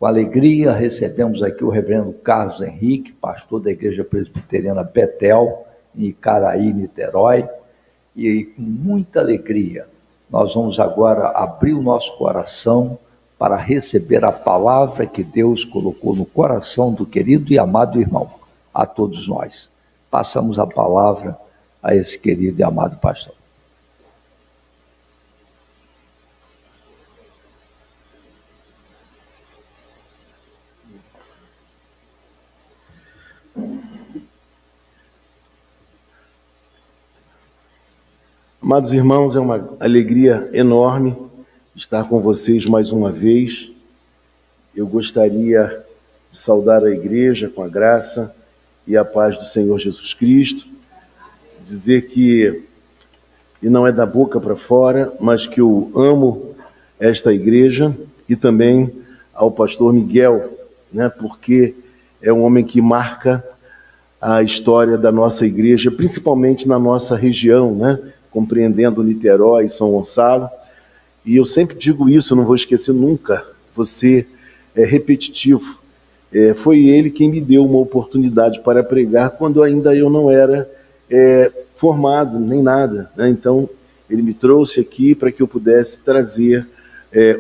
Com alegria, recebemos aqui o reverendo Carlos Henrique, pastor da Igreja Presbiteriana Betel, em Icaraí, Niterói, e com muita alegria, nós vamos agora abrir o nosso coração para receber a palavra que Deus colocou no coração do querido e amado irmão, a todos nós. Passamos a palavra a esse querido e amado pastor. Amados irmãos, é uma alegria enorme estar com vocês mais uma vez. Eu gostaria de saudar a igreja com a graça e a paz do Senhor Jesus Cristo, dizer que, e não é da boca para fora, mas que eu amo esta igreja e também ao pastor Miguel, porque é um homem que marca a história da nossa igreja, principalmente na nossa região, compreendendo Niterói e São Gonçalo. E eu sempre digo isso, eu não vou esquecer nunca, você é repetitivo. Foi ele quem me deu uma oportunidade para pregar quando ainda eu não era formado, nem nada. Então, ele me trouxe aqui para que eu pudesse trazer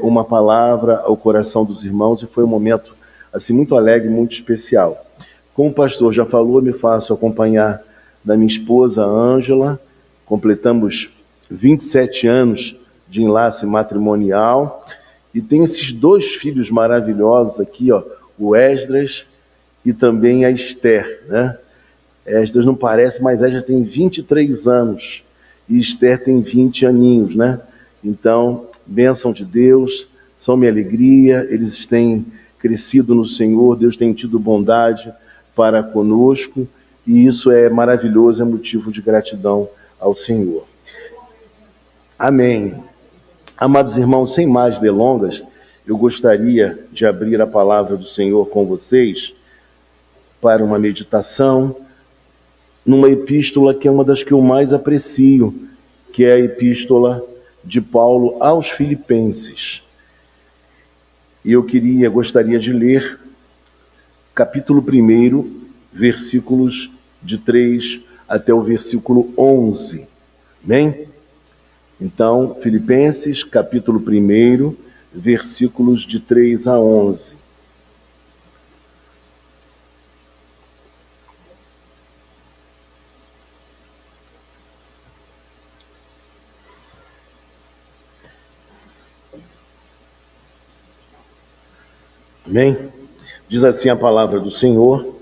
uma palavra ao coração dos irmãos, e foi um momento assim, muito alegre, muito especial. Como o pastor já falou, eu me faço acompanhar da minha esposa, Ângela. Completamos 27 anos de enlace matrimonial e tenho esses dois filhos maravilhosos aqui, o Esdras e também a Esther, Esdras não parece, mas Esdras tem 23 anos e Esther tem 20 aninhos, Então, bênção de Deus, são minha alegria, eles têm crescido no Senhor, Deus tem tido bondade para conosco e isso é maravilhoso, é motivo de gratidão ao Senhor. Amém. Amados irmãos, sem mais delongas, eu gostaria de abrir a palavra do Senhor com vocês para uma meditação numa epístola que é uma das que eu mais aprecio, que é a epístola de Paulo aos Filipenses. E eu gostaria de ler capítulo 1, versículos de 3 até o versículo 11. Amém? Então, Filipenses, capítulo 1, versículos de 3 a 11. Amém? Diz assim a palavra do Senhor: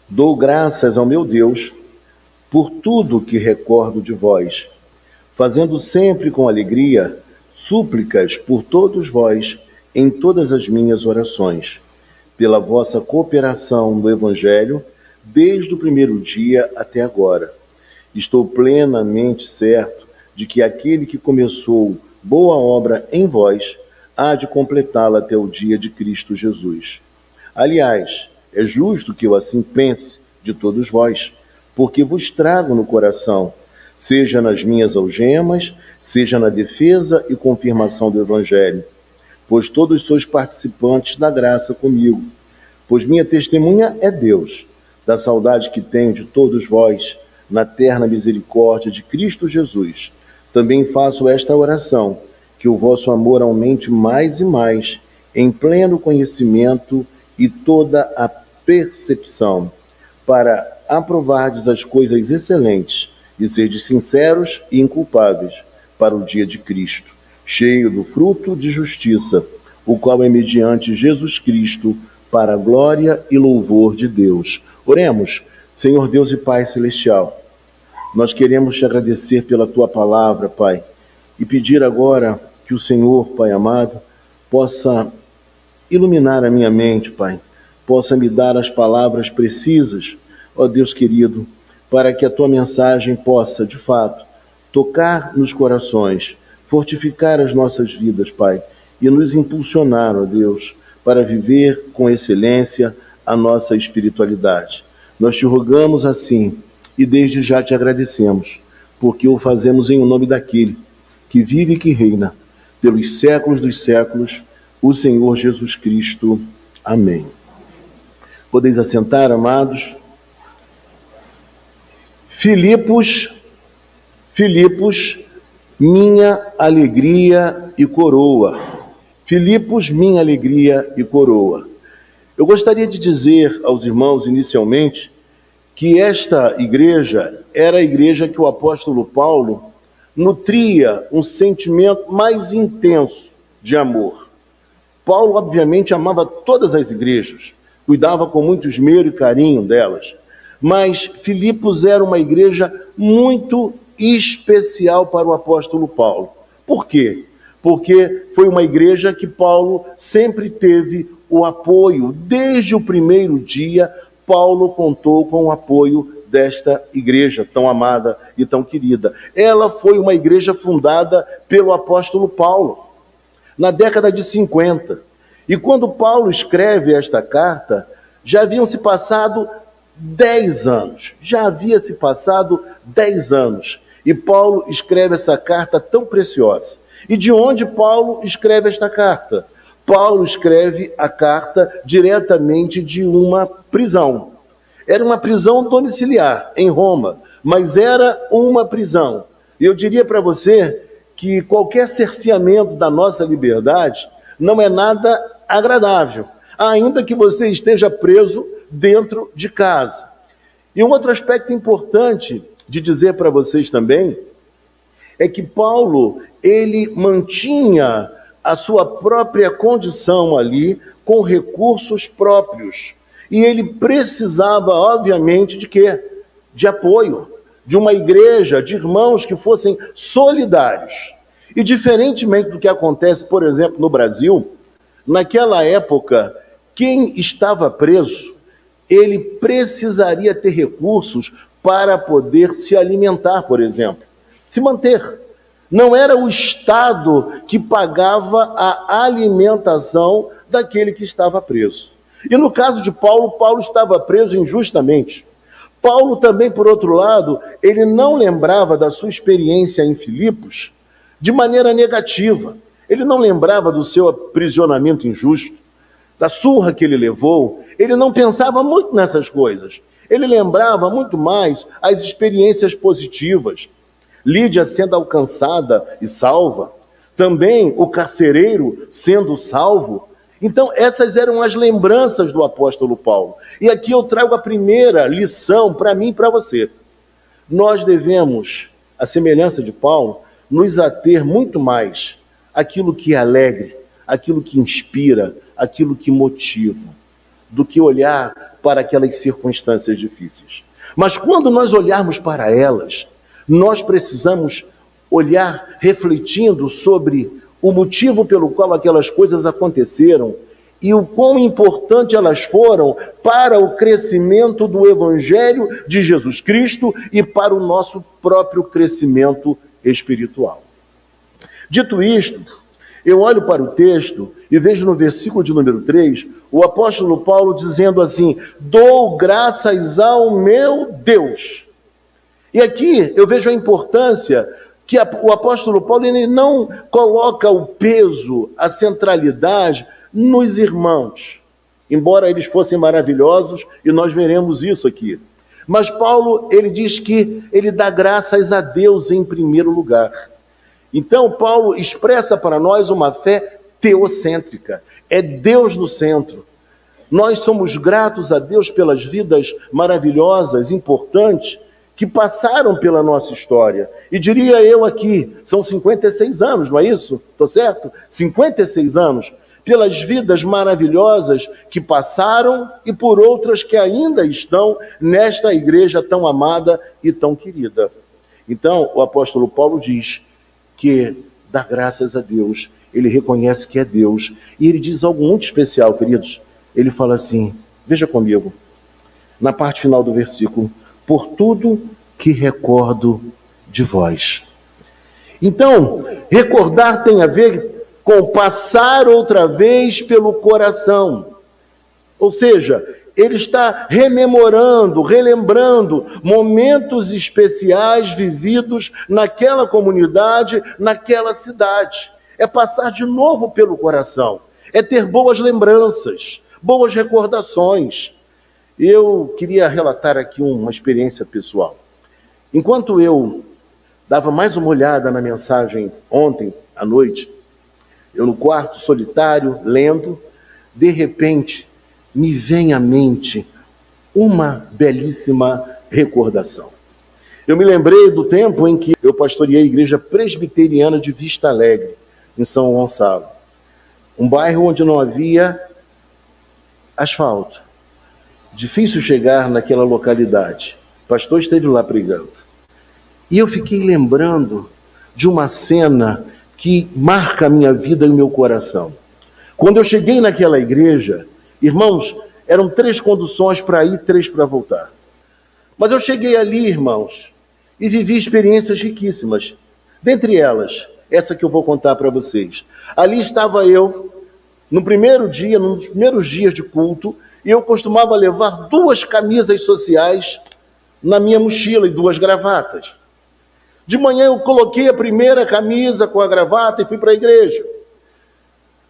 dou graças ao meu Deus por tudo que recordo de vós, fazendo sempre com alegria súplicas por todos vós em todas as minhas orações, pela vossa cooperação no Evangelho, desde o primeiro dia até agora. Estou plenamente certo de que aquele que começou boa obra em vós há de completá-la até o dia de Cristo Jesus. Aliás, é justo que eu assim pense de todos vós, porque vos trago no coração, seja nas minhas algemas, seja na defesa e confirmação do Evangelho, pois todos sois participantes da graça comigo. Pois minha testemunha é Deus, da saudade que tenho de todos vós, na terna misericórdia de Cristo Jesus. Também faço esta oração, que o vosso amor aumente mais e mais, em pleno conhecimento e toda a percepção, para aprovardes as coisas excelentes e serdes sinceros e inculpáveis para o dia de Cristo, cheio do fruto de justiça, o qual é mediante Jesus Cristo, para a glória e louvor de Deus. Oremos. Senhor Deus e Pai Celestial, nós queremos te agradecer pela tua palavra, Pai, e pedir agora que o Senhor, Pai amado, possa iluminar a minha mente, Pai, possa me dar as palavras precisas, ó Deus querido, para que a tua mensagem possa, de fato, tocar nos corações, fortificar as nossas vidas, Pai, e nos impulsionar, ó Deus, para viver com excelência a nossa espiritualidade. Nós te rogamos assim, e desde já te agradecemos, porque o fazemos em nome daquele que vive e que reina pelos séculos dos séculos, o Senhor Jesus Cristo. Amém. Podeis assentar, amados. Filipos, minha alegria e coroa. Filipos, minha alegria e coroa. Eu gostaria de dizer aos irmãos, inicialmente, que esta igreja era a igreja que o apóstolo Paulo nutria um sentimento mais intenso de amor. Paulo, obviamente, amava todas as igrejas, cuidava com muito esmero e carinho delas, mas Filipos era uma igreja muito especial para o apóstolo Paulo. Por quê? Porque foi uma igreja que Paulo sempre teve o apoio. Desde o primeiro dia, Paulo contou com o apoio desta igreja tão amada e tão querida. Ela foi uma igreja fundada pelo apóstolo Paulo, na década de 50. E quando Paulo escreve esta carta, já haviam se passado 10 anos. Já havia se passado 10 anos. E Paulo escreve essa carta tão preciosa. E de onde Paulo escreve esta carta? Paulo escreve a carta diretamente de uma prisão. Era uma prisão domiciliar em Roma, mas era uma prisão. E eu diria para você que qualquer cerceamento da nossa liberdade não é nada agradável, ainda que você esteja preso dentro de casa. E um outro aspecto importante de dizer para vocês também é que Paulo, ele mantinha a sua própria condição ali com recursos próprios. E ele precisava, obviamente, de quê? De apoio, de uma igreja, de irmãos que fossem solidários. E diferentemente do que acontece, por exemplo, no Brasil, naquela época, quem estava preso, ele precisaria ter recursos para poder se alimentar, por exemplo, se manter. Não era o Estado que pagava a alimentação daquele que estava preso. E no caso de Paulo, Paulo estava preso injustamente. Paulo também, por outro lado, ele não lembrava da sua experiência em Filipos de maneira negativa. Ele não lembrava do seu aprisionamento injusto, da surra que ele levou. Ele não pensava muito nessas coisas. Ele lembrava muito mais as experiências positivas. Lídia sendo alcançada e salva. Também o carcereiro sendo salvo. Então, essas eram as lembranças do apóstolo Paulo. E aqui eu trago a primeira lição para mim e para você. Nós devemos, à semelhança de Paulo, nos ater muito mais àquilo que é alegre, àquilo que inspira, àquilo que motiva, do que olhar para aquelas circunstâncias difíceis. Mas quando nós olharmos para elas, nós precisamos olhar refletindo sobre o motivo pelo qual aquelas coisas aconteceram e o quão importante elas foram para o crescimento do Evangelho de Jesus Cristo e para o nosso próprio crescimento espiritual. Dito isto, eu olho para o texto e vejo no versículo de número 3, o apóstolo Paulo dizendo assim: dou graças ao meu Deus. E aqui eu vejo a importância que o apóstolo Paulo ele não coloca o peso, a centralidade nos irmãos, embora eles fossem maravilhosos, e nós veremos isso aqui. Mas Paulo, ele diz que ele dá graças a Deus em primeiro lugar. Então, Paulo expressa para nós uma fé teocêntrica, é Deus no centro. Nós somos gratos a Deus pelas vidas maravilhosas, importantes, que passaram pela nossa história. E diria eu aqui, são 56 anos, não é isso? Estou certo? 56 anos, pelas vidas maravilhosas que passaram e por outras que ainda estão nesta igreja tão amada e tão querida. Então, o apóstolo Paulo diz que dá graças a Deus, ele reconhece que é Deus, e ele diz algo muito especial, queridos. Ele fala assim, veja comigo, na parte final do versículo: por tudo que recordo de vós. Então, recordar tem a ver com passar outra vez pelo coração. Ou seja, ele está rememorando, relembrando momentos especiais vividos naquela comunidade, naquela cidade. É passar de novo pelo coração. é ter boas lembranças, boas recordações. Eu queria relatar aqui uma experiência pessoal. Enquanto eu dava mais uma olhada na mensagem ontem à noite, eu no quarto solitário, lendo, de repente me vem à mente uma belíssima recordação. Eu me lembrei do tempo em que eu pastoreei a igreja presbiteriana de Vista Alegre, em São Gonçalo. Um bairro onde não havia asfalto. Difícil chegar naquela localidade. O pastor esteve lá pregando. E eu fiquei lembrando de uma cena que marca a minha vida e o meu coração. Quando eu cheguei naquela igreja, irmãos, eram 3 conduções para ir, 3 para voltar. Mas eu cheguei ali, irmãos, e vivi experiências riquíssimas. Dentre elas, essa que eu vou contar para vocês. Ali estava eu, no primeiro dia, num dos primeiros dias de culto, e eu costumava levar 2 camisas sociais na minha mochila e 2 gravatas. De manhã eu coloquei a primeira camisa com a gravata e fui para a igreja.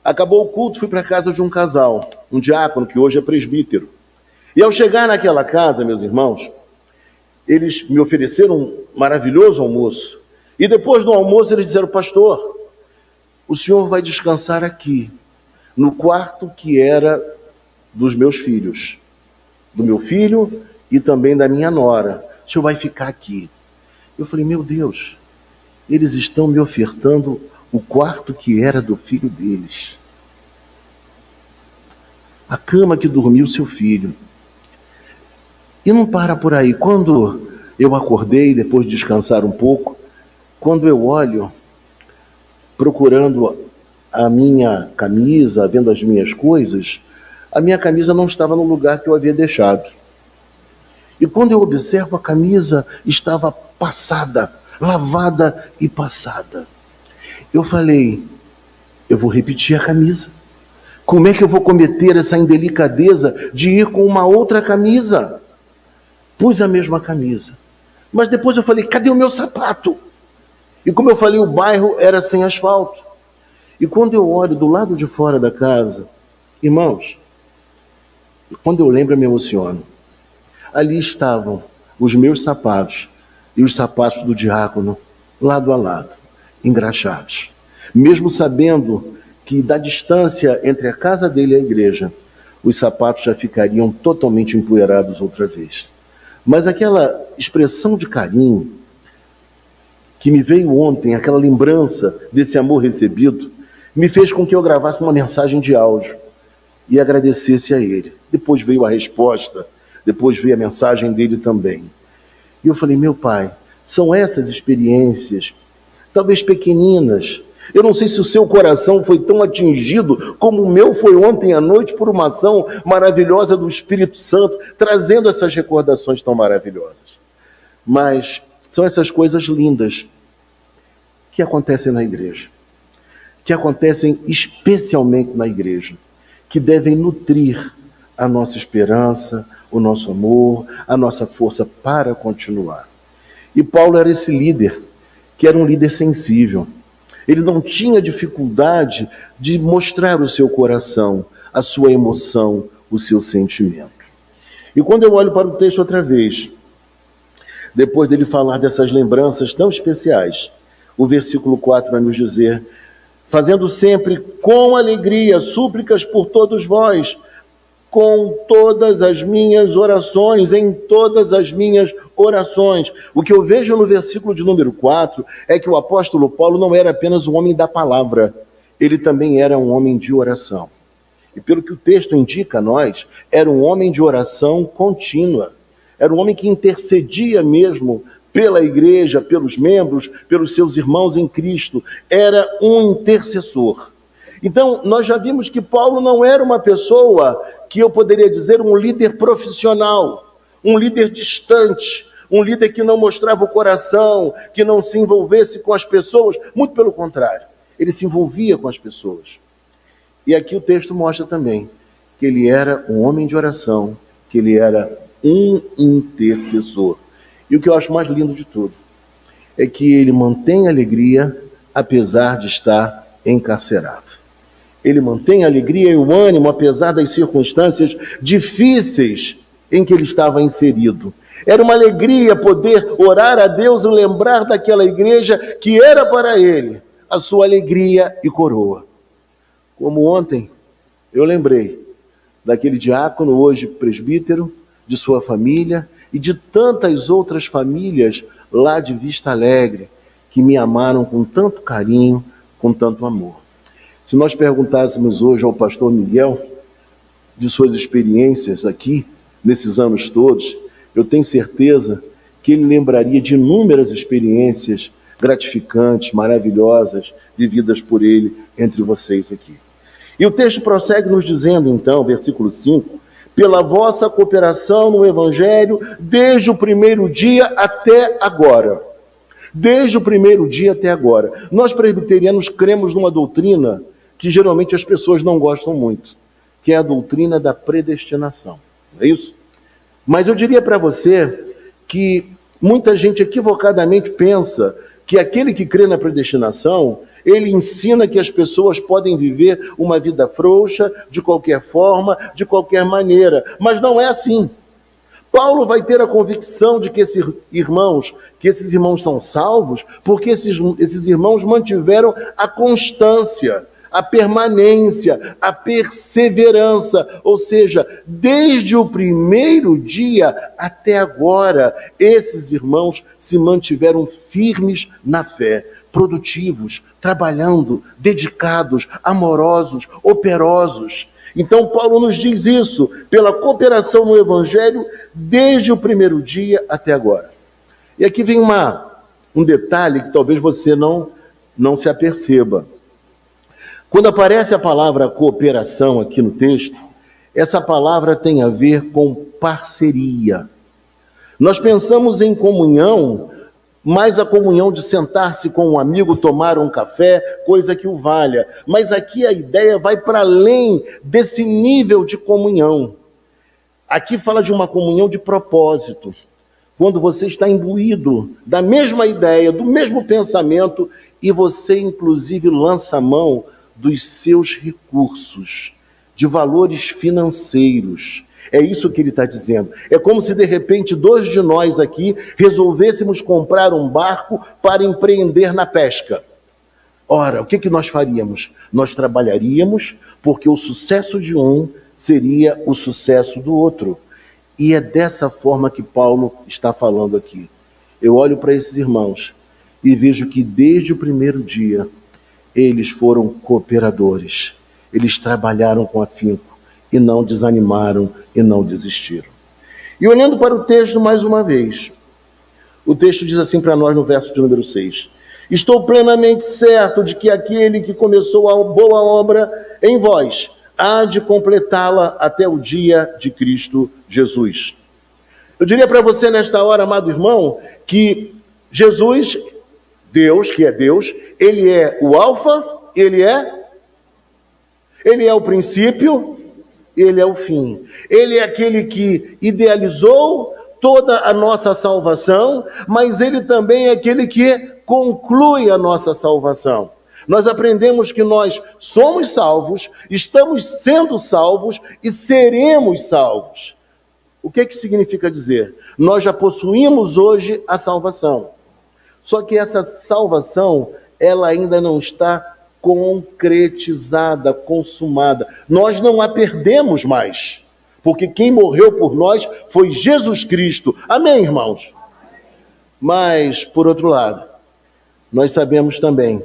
Acabou o culto, fui para a casa de um casal, um diácono que hoje é presbítero. E ao chegar naquela casa, meus irmãos, eles me ofereceram um maravilhoso almoço. E depois do almoço eles disseram: pastor, o senhor vai descansar aqui, no quarto que era dos meus filhos, do meu filho e também da minha nora. O senhor vai ficar aqui. Eu falei: meu Deus, eles estão me ofertando o quarto que era do filho deles, a cama que dormiu seu filho. E não para por aí. Quando eu acordei, depois de descansar um pouco, quando eu olho, procurando a minha camisa, vendo as minhas coisas, a minha camisa não estava no lugar que eu havia deixado. E quando eu observo, a camisa estava passada, lavada e passada. Eu falei: eu vou repetir a camisa. Como é que eu vou cometer essa indelicadeza de ir com uma outra camisa? Pus a mesma camisa. Mas depois eu falei: cadê o meu sapato? E como eu falei, o bairro era sem asfalto. E quando eu olho do lado de fora da casa, irmãos, quando eu lembro eu me emociono. Ali estavam os meus sapatos e os sapatos do diácono, lado a lado, engraxados. Mesmo sabendo que da distância entre a casa dele e a igreja, os sapatos já ficariam totalmente empoeirados outra vez. Mas aquela expressão de carinho que me veio ontem, aquela lembrança desse amor recebido, me fez com que eu gravasse uma mensagem de áudio e agradecesse a ele. Depois veio a resposta, depois veio a mensagem dele também. E eu falei: meu pai, são essas experiências, talvez pequeninas. Eu não sei se o seu coração foi tão atingido como o meu foi ontem à noite por uma ação maravilhosa do Espírito Santo, trazendo essas recordações tão maravilhosas. Mas são essas coisas lindas que acontecem na igreja, que acontecem especialmente na igreja, que devem nutrir a nossa esperança, o nosso amor, a nossa força para continuar. E Paulo era esse líder, que era um líder sensível. Ele não tinha dificuldade de mostrar o seu coração, a sua emoção, o seu sentimento. E quando eu olho para o texto outra vez, depois dele falar dessas lembranças tão especiais, o versículo 4 vai nos dizer: fazendo sempre com alegria súplicas por todos vós, com todas as minhas orações, em todas as minhas orações. O que eu vejo no versículo de número 4 é que o apóstolo Paulo não era apenas um homem da palavra, ele também era um homem de oração. E pelo que o texto indica a nós, era um homem de oração contínua. Era um homem que intercedia mesmo pela igreja, pelos membros, pelos seus irmãos em Cristo. Era um intercessor. Então, nós já vimos que Paulo não era uma pessoa que eu poderia dizer um líder profissional, um líder distante, um líder que não mostrava o coração, que não se envolvesse com as pessoas. Muito pelo contrário, ele se envolvia com as pessoas. E aqui o texto mostra também que ele era um homem de oração, que ele era um intercessor. E o que eu acho mais lindo de tudo é que ele mantém a alegria apesar de estar encarcerado. ele mantém a alegria e o ânimo, apesar das circunstâncias difíceis em que ele estava inserido. Era uma alegria poder orar a Deus e lembrar daquela igreja que era para ele a sua alegria e coroa. Como ontem eu lembrei daquele diácono, hoje presbítero, de sua família e de tantas outras famílias lá de Vista Alegre, que me amaram com tanto carinho, com tanto amor. Se nós perguntássemos hoje ao pastor Miguel de suas experiências aqui, nesses anos todos, eu tenho certeza que ele lembraria de inúmeras experiências gratificantes, maravilhosas, vividas por ele entre vocês aqui. E o texto prossegue nos dizendo, então, versículo 5, pela vossa cooperação no Evangelho, desde o primeiro dia até agora. Desde o primeiro dia até agora. Nós presbiterianos cremos numa doutrina que geralmente as pessoas não gostam muito, que é a doutrina da predestinação. Não é isso? Mas eu diria para você que muita gente equivocadamente pensa que aquele que crê na predestinação, ele ensina que as pessoas podem viver uma vida frouxa, de qualquer forma, de qualquer maneira. Mas não é assim. Paulo vai ter a convicção de que esses irmãos são salvos, porque esses irmãos mantiveram a constância, a permanência, a perseverança, ou seja, desde o primeiro dia até agora, esses irmãos se mantiveram firmes na fé, produtivos, trabalhando, dedicados, amorosos, operosos. Então Paulo nos diz isso, pela cooperação no Evangelho, desde o primeiro dia até agora. E aqui vem um detalhe que talvez você não se aperceba. Quando aparece a palavra cooperação aqui no texto, essa palavra tem a ver com parceria. Nós pensamos em comunhão, mas a comunhão de sentar-se com um amigo, tomar um café, coisa que o valha. Mas aqui a ideia vai para além desse nível de comunhão. Aqui fala de uma comunhão de propósito. Quando você está imbuído da mesma ideia, do mesmo pensamento, e você inclusive lança a mão dos seus recursos, de valores financeiros. É isso que ele está dizendo. É como se, de repente, 2 de nós aqui resolvêssemos comprar um barco para empreender na pesca. Ora, o que nós faríamos? Nós trabalharíamos porque o sucesso de um seria o sucesso do outro. E é dessa forma que Paulo está falando aqui. Eu olho para esses irmãos e vejo que desde o primeiro dia eles foram cooperadores. Eles trabalharam com afinco e não desanimaram e não desistiram. E olhando para o texto mais uma vez, o texto diz assim para nós no verso de número 6. Estou plenamente certo de que aquele que começou a boa obra em vós há de completá-la até o dia de Cristo Jesus. Eu diria para você nesta hora, amado irmão, que Jesus, Deus, que é Deus, ele é o alfa, ele é o princípio, ele é o fim. Ele é aquele que idealizou toda a nossa salvação, mas ele também é aquele que conclui a nossa salvação. Nós aprendemos que nós somos salvos, estamos sendo salvos e seremos salvos. O que significa dizer? Nós já possuímos hoje a salvação. Só que essa salvação, ela ainda não está concretizada, consumada. Nós não a perdemos mais, porque quem morreu por nós foi Jesus Cristo. Amém, irmãos? Mas, por outro lado, nós sabemos também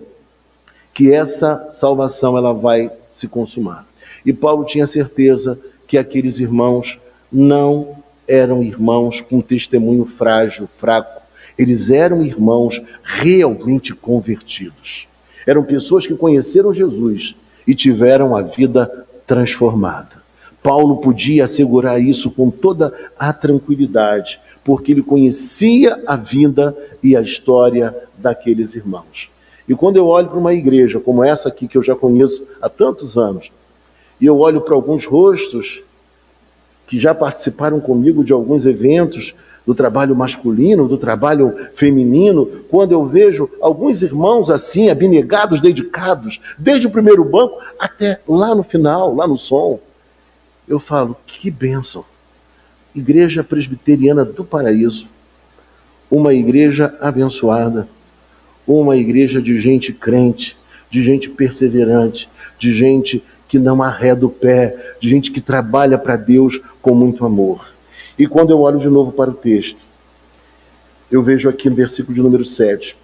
que essa salvação ela vai se consumar. E Paulo tinha certeza que aqueles irmãos não eram irmãos com testemunho frágil, fraco. Eles eram irmãos realmente convertidos. Eram pessoas que conheceram Jesus e tiveram a vida transformada. Paulo podia assegurar isso com toda a tranquilidade, porque ele conhecia a vida e a história daqueles irmãos. E quando eu olho para uma igreja como essa aqui, que eu já conheço há tantos anos, e eu olho para alguns rostos que já participaram comigo de alguns eventos, do trabalho masculino, do trabalho feminino, quando eu vejo alguns irmãos assim, abnegados, dedicados, desde o primeiro banco até lá no final, lá no som, eu falo, que bênção. Igreja Presbiteriana do Paraíso, uma igreja abençoada, uma igreja de gente crente, de gente perseverante, de gente que não arreda o pé, de gente que trabalha para Deus com muito amor. E quando eu olho de novo para o texto, eu vejo aqui no versículo de número 7.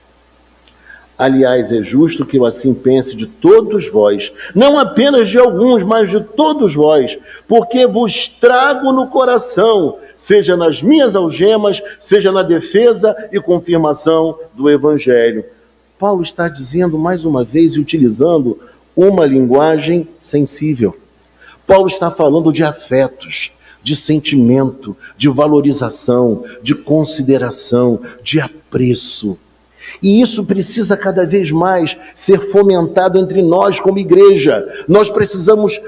Aliás, é justo que eu assim pense de todos vós, não apenas de alguns, mas de todos vós, porque vos trago no coração, seja nas minhas algemas, seja na defesa e confirmação do Evangelho. Paulo está dizendo mais uma vez e utilizando uma linguagem sensível. Paulo está falando de afetos, de sentimento, de valorização, de consideração, de apreço. E isso precisa cada vez mais ser fomentado entre nós como igreja. Nós precisamos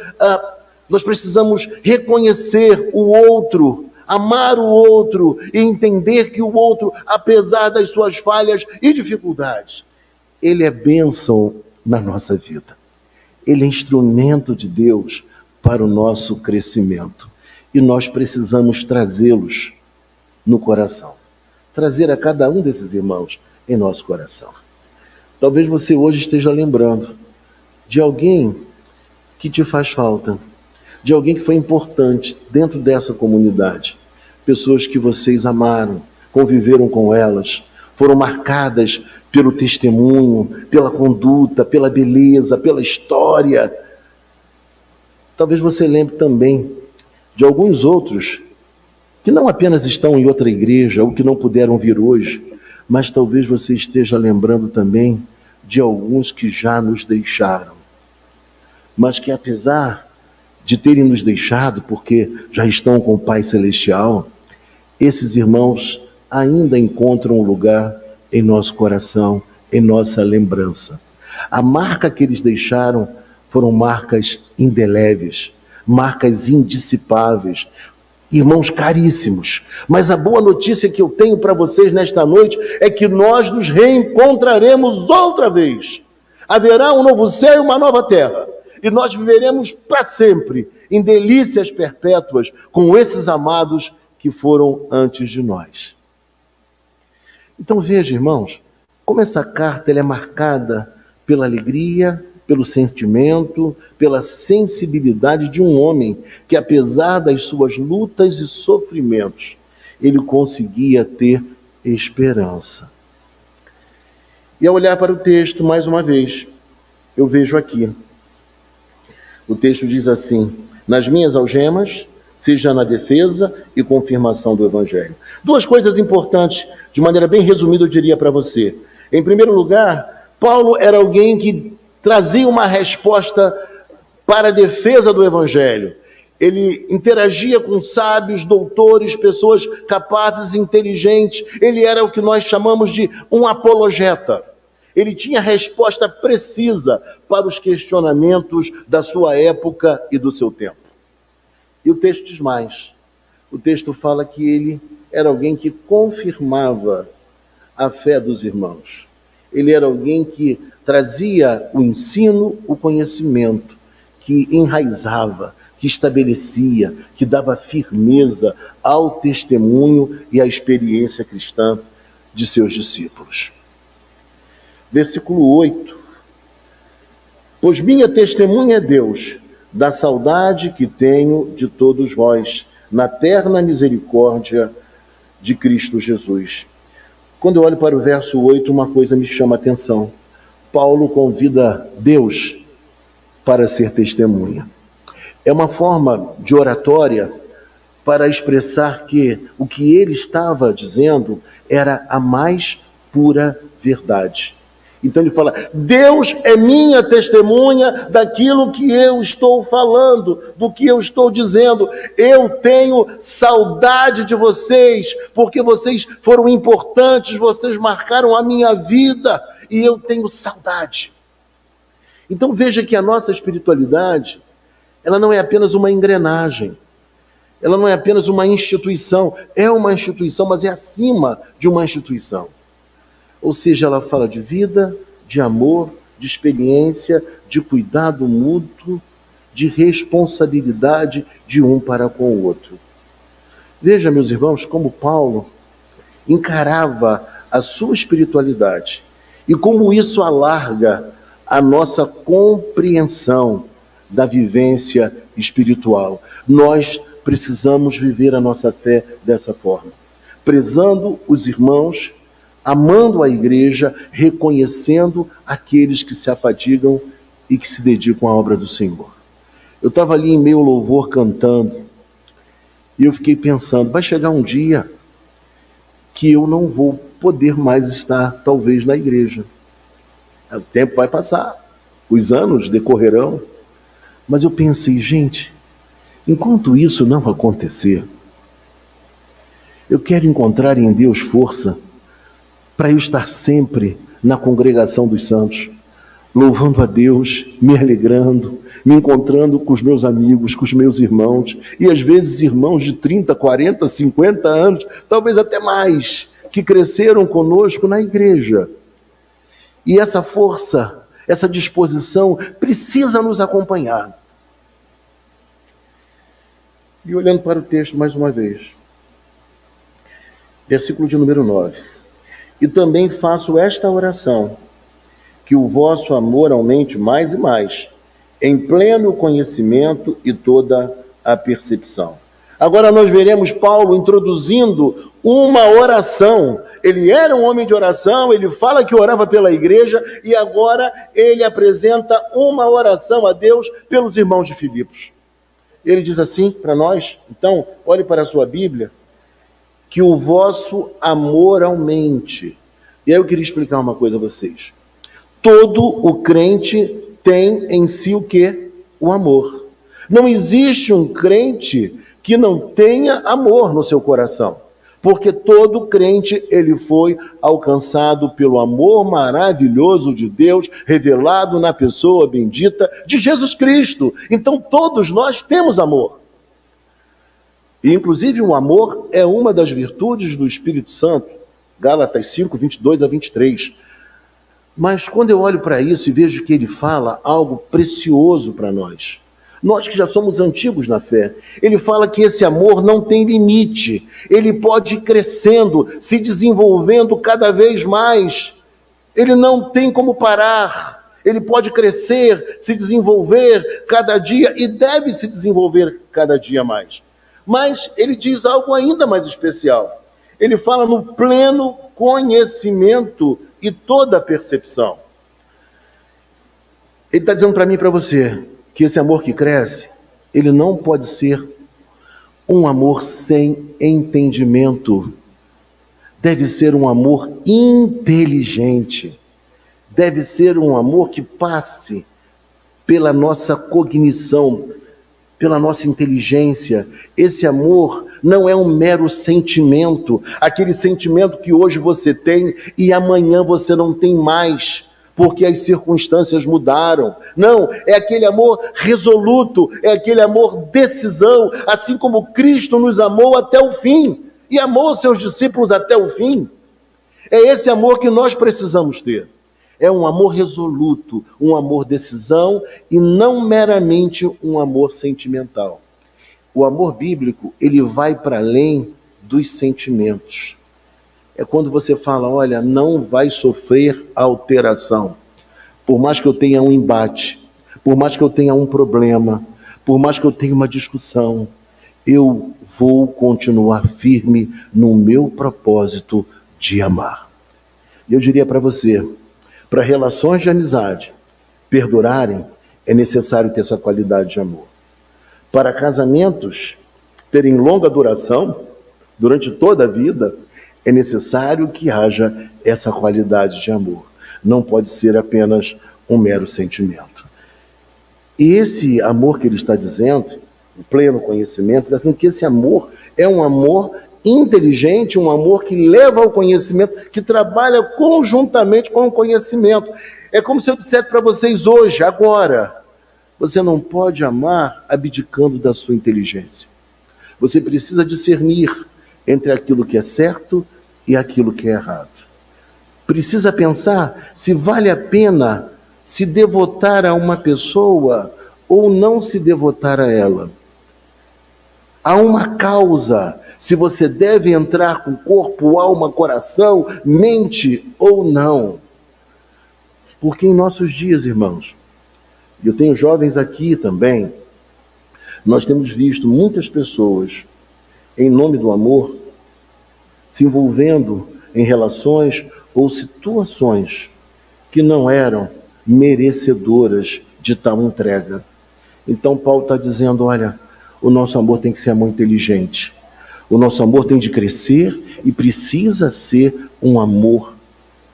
reconhecer o outro, amar o outro e entender que o outro, apesar das suas falhas e dificuldades, ele é bênção na nossa vida. Ele é instrumento de Deus para o nosso crescimento. E nós precisamos trazê-los no coração. Trazer a cada um desses irmãos em nosso coração. Talvez você hoje esteja lembrando de alguém que te faz falta, de alguém que foi importante dentro dessa comunidade. Pessoas que vocês amaram, conviveram com elas, foram marcadas pelo testemunho, pela conduta, pela beleza, pela história. Talvez você lembre também de alguns outros que não apenas estão em outra igreja ou que não puderam vir hoje, mas talvez você esteja lembrando também de alguns que já nos deixaram, mas que apesar de terem nos deixado, porque já estão com o Pai Celestial, esses irmãos ainda encontram um lugar em nosso coração, em nossa lembrança. A marca que eles deixaram foram marcas indeléveis, marcas indissipáveis, irmãos caríssimos. Mas a boa notícia que eu tenho para vocês nesta noite é que nós nos reencontraremos outra vez. Haverá um novo céu e uma nova terra. E nós viveremos para sempre em delícias perpétuas com esses amados que foram antes de nós. Então veja, irmãos, como essa carta ela é marcada pela alegria, pelo sentimento, pela sensibilidade de um homem que, apesar das suas lutas e sofrimentos, ele conseguia ter esperança. E ao olhar para o texto, mais uma vez, eu vejo aqui. O texto diz assim: nas minhas algemas, seja na defesa e confirmação do Evangelho. Duas coisas importantes, de maneira bem resumida, eu diria para você. Em primeiro lugar, Paulo era alguém que trazia uma resposta para a defesa do Evangelho. Ele interagia com sábios, doutores, pessoas capazes e inteligentes. Ele era o que nós chamamos de um apologeta. Ele tinha resposta precisa para os questionamentos da sua época e do seu tempo. E o texto diz mais. O texto fala que ele era alguém que confirmava a fé dos irmãos. Ele era alguém que trazia o ensino, o conhecimento, que enraizava, que estabelecia, que dava firmeza ao testemunho e à experiência cristã de seus discípulos. Versículo 8. Pois minha testemunha é Deus, da saudade que tenho de todos vós, na terna misericórdia de Cristo Jesus. Quando eu olho para o verso 8, uma coisa me chama a atenção. Paulo convida Deus para ser testemunha. É uma forma de oratória para expressar que o que ele estava dizendo era a mais pura verdade. Então ele fala: Deus é minha testemunha daquilo que eu estou falando, do que eu estou dizendo. Eu tenho saudade de vocês, porque vocês foram importantes, vocês marcaram a minha vida, e eu tenho saudade. Então veja que a nossa espiritualidade, ela não é apenas uma engrenagem, Ela não é apenas uma instituição, é uma instituição, mas é acima de uma instituição. Ou seja, ela fala de vida, de amor, de experiência, de cuidado mútuo, de responsabilidade de um para com o outro. Veja, meus irmãos, como Paulo encarava a sua espiritualidade e como isso alarga a nossa compreensão da vivência espiritual. Nós precisamos viver a nossa fé dessa forma, prezando os irmãos, amando a igreja, reconhecendo aqueles que se afadigam e que se dedicam à obra do Senhor. Eu estava ali em meio ao louvor cantando e eu fiquei pensando, vai chegar um dia que eu não vou poder mais estar, talvez, na igreja. O tempo vai passar, os anos decorrerão, mas eu pensei, gente, enquanto isso não acontecer, eu quero encontrar em Deus força para eu estar sempre na congregação dos santos, louvando a Deus, me alegrando, me encontrando com os meus amigos, com os meus irmãos, e às vezes irmãos de 30, 40, 50 anos, talvez até mais, que cresceram conosco na igreja. E essa força, essa disposição precisa nos acompanhar. E olhando para o texto mais uma vez, versículo de número 9. E também faço esta oração, que o vosso amor aumente mais e mais, em pleno conhecimento e toda a percepção. Agora nós veremos Paulo introduzindo uma oração. Ele era um homem de oração, ele fala que orava pela igreja, e agora ele apresenta uma oração a Deus pelos irmãos de Filipos. Ele diz assim para nós, então, olhe para a sua Bíblia, que o vosso amor aumente. E aí eu queria explicar uma coisa a vocês. Todo o crente tem em si o quê? O amor. Não existe um crente que não tenha amor no seu coração, porque todo crente, ele foi alcançado pelo amor maravilhoso de Deus, revelado na pessoa bendita de Jesus Cristo. Então todos nós temos amor. E inclusive o amor é uma das virtudes do Espírito Santo, Gálatas 5, 22 a 23. Mas quando eu olho para isso e vejo que ele fala algo precioso para nós, nós que já somos antigos na fé, ele fala que esse amor não tem limite, ele pode ir crescendo, se desenvolvendo cada vez mais, ele não tem como parar, ele pode crescer, se desenvolver cada dia e deve se desenvolver cada dia mais. Mas ele diz algo ainda mais especial, ele fala no pleno conhecimento e toda a percepção. Ele está dizendo para mim e para você que esse amor que cresce, ele não pode ser um amor sem entendimento. Deve ser um amor inteligente. Deve ser um amor que passe pela nossa cognição, pela nossa inteligência. Esse amor não é um mero sentimento, aquele sentimento que hoje você tem e amanhã você não tem mais, porque as circunstâncias mudaram. Não, é aquele amor resoluto, é aquele amor decisão, assim como Cristo nos amou até o fim, e amou seus discípulos até o fim. É esse amor que nós precisamos ter. É um amor resoluto, um amor decisão, e não meramente um amor sentimental. O amor bíblico, ele vai para além dos sentimentos. É quando você fala, olha, não vai sofrer alteração. Por mais que eu tenha um embate, por mais que eu tenha um problema, por mais que eu tenha uma discussão, eu vou continuar firme no meu propósito de amar. Eu diria para você, para relações de amizade perdurarem, é necessário ter essa qualidade de amor. Para casamentos terem longa duração, durante toda a vida, é necessário que haja essa qualidade de amor. Não pode ser apenas um mero sentimento. E esse amor que ele está dizendo, o pleno conhecimento, está dizendo que esse amor é um amor inteligente, um amor que leva ao conhecimento, que trabalha conjuntamente com o conhecimento. É como se eu dissesse para vocês hoje, agora, você não pode amar abdicando da sua inteligência. Você precisa discernir entre aquilo que é certo e aquilo que é errado. Precisa pensar se vale a pena se devotar a uma pessoa ou não se devotar a ela. Há uma causa, se você deve entrar com corpo, alma, coração, mente ou não. Porque em nossos dias, irmãos, e eu tenho jovens aqui também, nós temos visto muitas pessoas, em nome do amor, se envolvendo em relações ou situações que não eram merecedoras de tal entrega. Então Paulo está dizendo, olha, o nosso amor tem que ser amor inteligente. O nosso amor tem de crescer e precisa ser um amor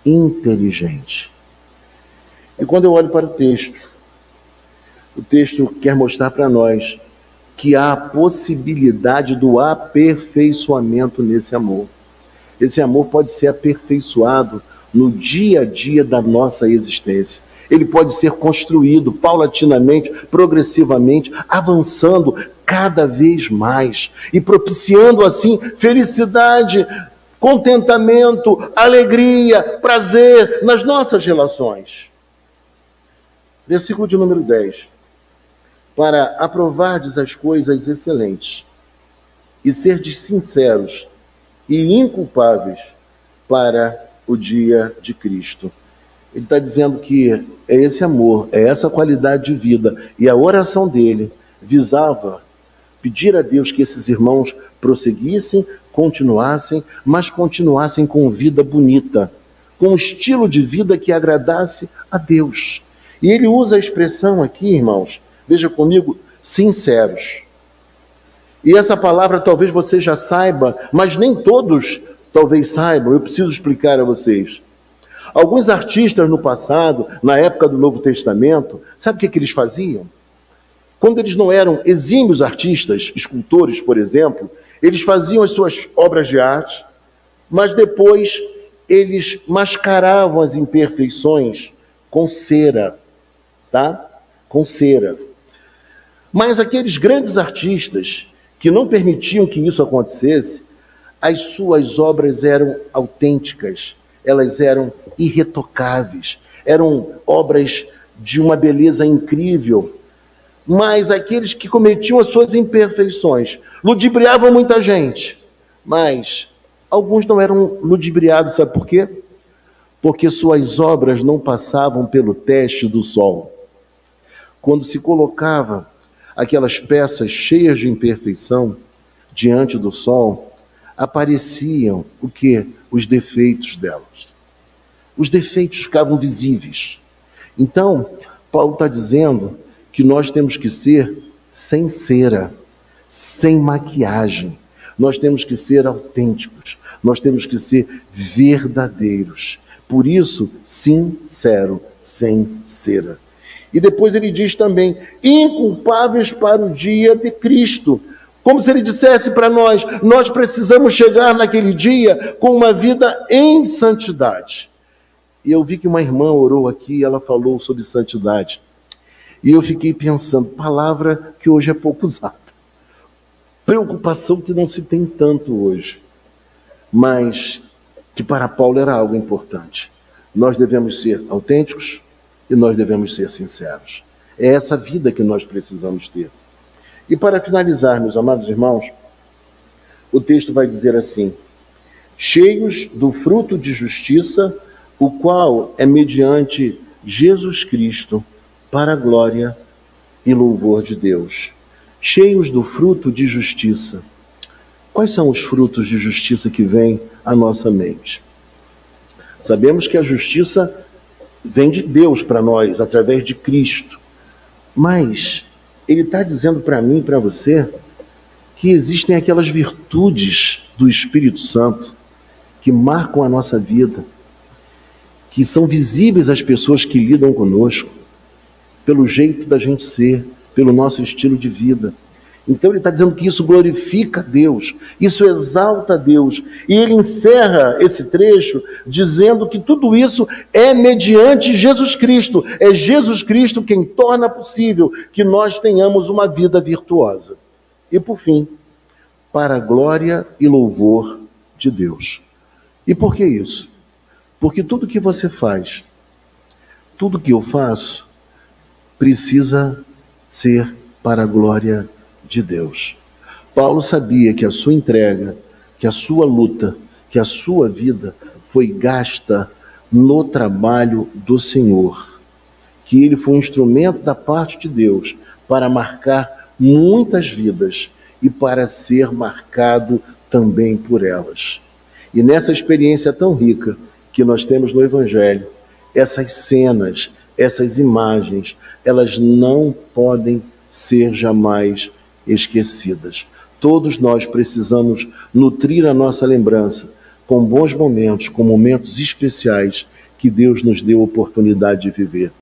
inteligente. E quando eu olho para o texto quer mostrar para nós que há a possibilidade do aperfeiçoamento nesse amor. Esse amor pode ser aperfeiçoado no dia a dia da nossa existência. Ele pode ser construído paulatinamente, progressivamente, avançando cada vez mais e propiciando assim felicidade, contentamento, alegria, prazer nas nossas relações. Versículo de número 10. Para aprovardes as coisas excelentes e serdes sinceros e inculpáveis para o dia de Cristo. Ele está dizendo que é esse amor, é essa qualidade de vida. E a oração dele visava pedir a Deus que esses irmãos prosseguissem, continuassem, mas continuassem com vida bonita, com um estilo de vida que agradasse a Deus. E ele usa a expressão aqui, irmãos, veja comigo, sinceros. E essa palavra talvez você já saiba, mas nem todos talvez saibam, eu preciso explicar a vocês. Alguns artistas no passado, na época do Novo Testamento, sabe o que eles faziam? Quando eles não eram exímios artistas, escultores, por exemplo, eles faziam as suas obras de arte, mas depois eles mascaravam as imperfeições com cera, tá? Com cera. Mas aqueles grandes artistas que não permitiam que isso acontecesse, as suas obras eram autênticas, elas eram irretocáveis, eram obras de uma beleza incrível. Mas aqueles que cometiam as suas imperfeições ludibriavam muita gente, mas alguns não eram ludibriados, sabe por quê? Porque suas obras não passavam pelo teste do sol. Quando se colocava aquelas peças cheias de imperfeição diante do sol, apareciam o quê? Os defeitos delas. Os defeitos ficavam visíveis. Então, Paulo está dizendo que nós temos que ser sem cera, sem maquiagem. Nós temos que ser autênticos. Nós temos que ser verdadeiros. Por isso, sincero, sem cera. E depois ele diz também, inculpáveis para o dia de Cristo. Como se ele dissesse para nós, nós precisamos chegar naquele dia com uma vida em santidade. E eu vi que uma irmã orou aqui, ela falou sobre santidade. E eu fiquei pensando, palavra que hoje é pouco usada. Preocupação que não se tem tanto hoje. Mas que para Paulo era algo importante. Nós devemos ser autênticos e nós devemos ser sinceros. É essa vida que nós precisamos ter. E para finalizar, meus amados irmãos, o texto vai dizer assim, cheios do fruto de justiça, o qual é mediante Jesus Cristo, para a glória e louvor de Deus. Cheios do fruto de justiça. Quais são os frutos de justiça que vêm à nossa mente? Sabemos que a justiça vem de Deus para nós, através de Cristo. Mas ele está dizendo para mim e para você que existem aquelas virtudes do Espírito Santo que marcam a nossa vida, que são visíveis às pessoas que lidam conosco, pelo jeito da gente ser, pelo nosso estilo de vida. Então ele está dizendo que isso glorifica a Deus, isso exalta a Deus. E ele encerra esse trecho dizendo que tudo isso é mediante Jesus Cristo. É Jesus Cristo quem torna possível que nós tenhamos uma vida virtuosa. E por fim, para a glória e louvor de Deus. E por que isso? Porque tudo que você faz, tudo que eu faço, precisa ser para a glória de Deus. Paulo sabia que a sua entrega, que a sua luta, que a sua vida foi gasta no trabalho do Senhor, que ele foi um instrumento da parte de Deus para marcar muitas vidas e para ser marcado também por elas. E nessa experiência tão rica que nós temos no Evangelho, essas cenas, essas imagens, elas não podem ser jamais esquecidas. Todos nós precisamos nutrir a nossa lembrança com bons momentos, com momentos especiais que Deus nos deu a oportunidade de viver.